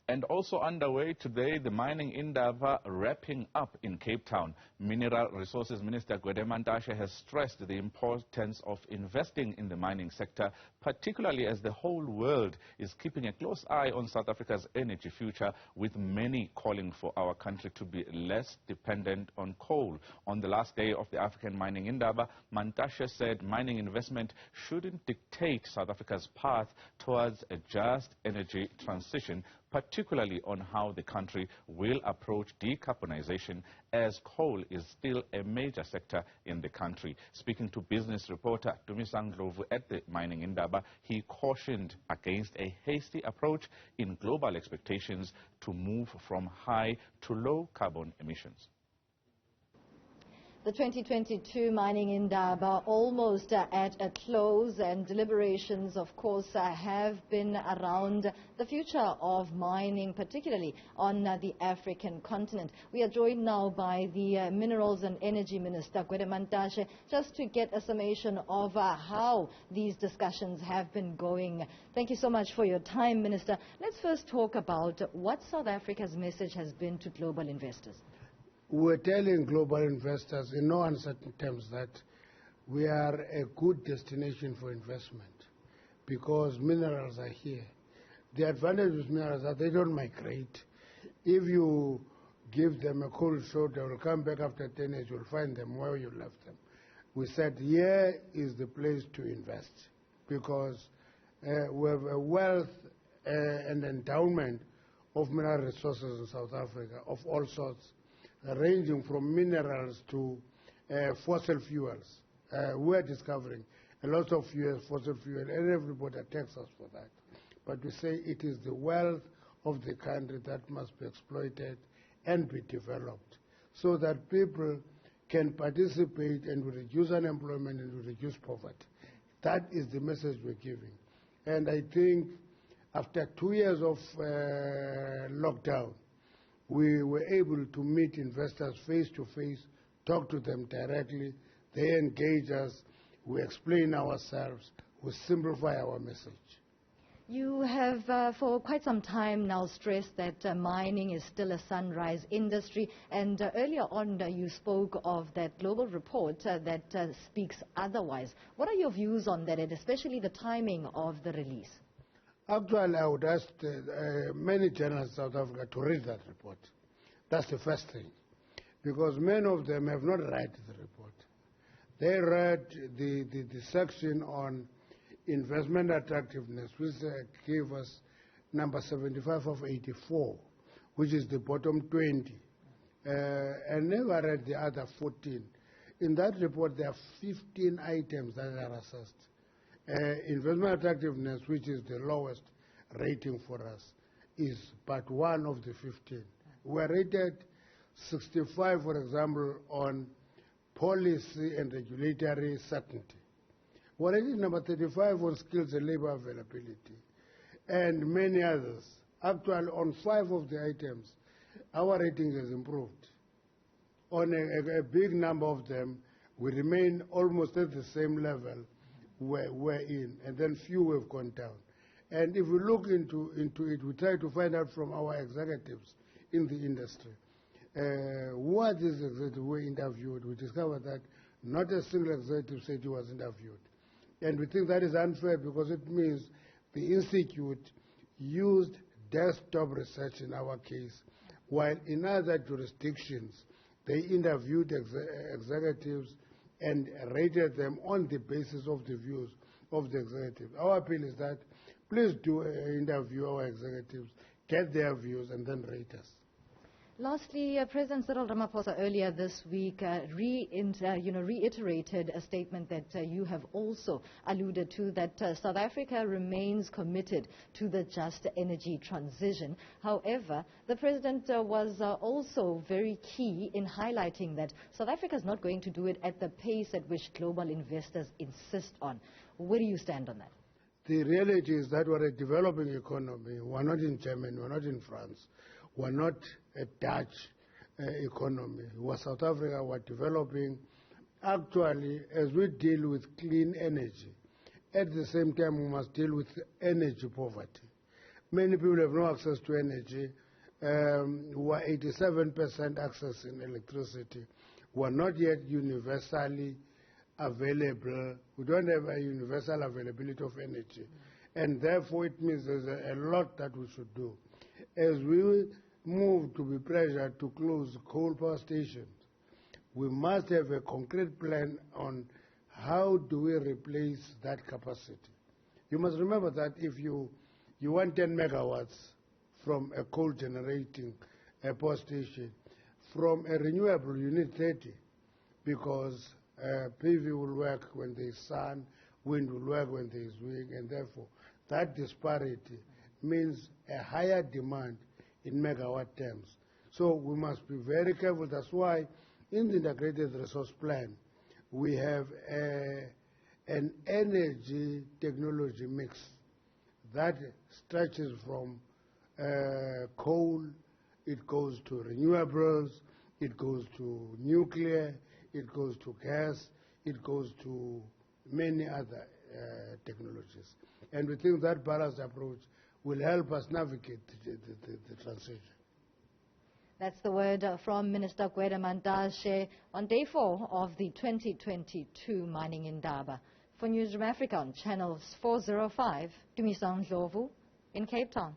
And also underway today, the mining indaba wrapping up in Cape Town. Mineral Resources Minister Mantashe has stressed the importance of investing in the mining sector, particularly as the whole world is keeping a close eye on South Africa's energy future, with many calling for our country to be less dependent on coal. On the last day of the African mining indaba, Mantashe said mining investment shouldn't dictate South Africa's path towards a just energy transition, particularly on how the country will approach decarbonization, as coal is still a major sector in the country. Speaking to business reporter Dumisang Ndlovu at the mining indaba, he cautioned against a hasty approach in global expectations to move from high to low carbon emissions. The 2022 mining indaba almost at a close, and deliberations, of course, have been around the future of mining, particularly on the African continent. We are joined now by the Minerals and Energy Minister, Mantashe, just to get a summation of how these discussions have been going. Thank you so much for your time, Minister. Let's first talk about what South Africa's message has been to global investors. We're telling global investors in no uncertain terms that we are a good destination for investment because minerals are here. The advantage with minerals are they don't migrate. If you give them a cold shoulder, they will come back after 10 years, you'll find them where you left them. We said here is the place to invest because we have a wealth and endowment of mineral resources in South Africa of all sorts, ranging from minerals to fossil fuels. We're discovering a lot of fossil fuel, and everybody attacks us for that. But we say it is the wealth of the country that must be exploited and be developed so that people can participate and we reduce unemployment and we reduce poverty. That is the message we're giving. And I think after 2 years of lockdown, we were able to meet investors face to face, talk to them directly. They engage us, we explain ourselves, we simplify our message. You have for quite some time now stressed that mining is still a sunrise industry, and earlier on you spoke of that global report that speaks otherwise. What are your views on that, and especially the timing of the release? Actually, I would ask many journalists in South Africa to read that report. That's the first thing, because many of them have not read the report. They read the section on investment attractiveness, which gave us number 75 of 84, which is the bottom 20, and never read the other 14. In that report, there are 15 items that are assessed. Investment attractiveness, which is the lowest rating for us, is but one of the 15. We are rated 65, for example, on policy and regulatory certainty. We are rated number 35 on skills and labor availability, and many others. Actually, on 5 of the items, our rating has improved. On a big number of them, we remain almost at the same level we're in, and then few have gone down. And if we look into it, we try to find out from our executives in the industry what is executive we interviewed. We discovered that not a single executive said he was interviewed. And we think that is unfair because it means the institute used desktop research in our case, while in other jurisdictions they interviewed executives and rated them on the basis of the views of the executive. Our appeal is that please do interview our executives, get their views, and then rate us. Lastly, President Cyril Ramaphosa earlier this week reiterated a statement that you have also alluded to, that South Africa remains committed to the just energy transition. However, the President was also very key in highlighting that South Africa is not going to do it at the pace at which global investors insist on. Where do you stand on that? The reality is that we're a developing economy. We're not in Germany, we're not in France, we're not a Dutch economy. We're South Africa, we're developing. Actually, as we deal with clean energy, at the same time we must deal with energy poverty. Many people have no access to energy. Who are 87% access in electricity, who are not yet universally available. We don't have a universal availability of energy. And therefore it means there's a lot that we should do. As we move to be pressured to close coal power stations, we must have a concrete plan on how do we replace that capacity. You must remember that if you want 10 megawatts from a coal generating power station, from a renewable you need 30, because PV will work when there is sun, wind will work when there is wind, and therefore that disparity means a higher demand in megawatt terms. So we must be very careful. That's why in the integrated resource plan we have an energy technology mix that stretches from coal, it goes to renewables, it goes to nuclear, it goes to gas, it goes to many other technologies. And we think that balanced approach will help us navigate the transition. That's the word from Minister Mantashe on day 4 of the 2022 Mining Indaba. For Newsroom Africa on Channels 405, Dumisang Ndlovu in Cape Town.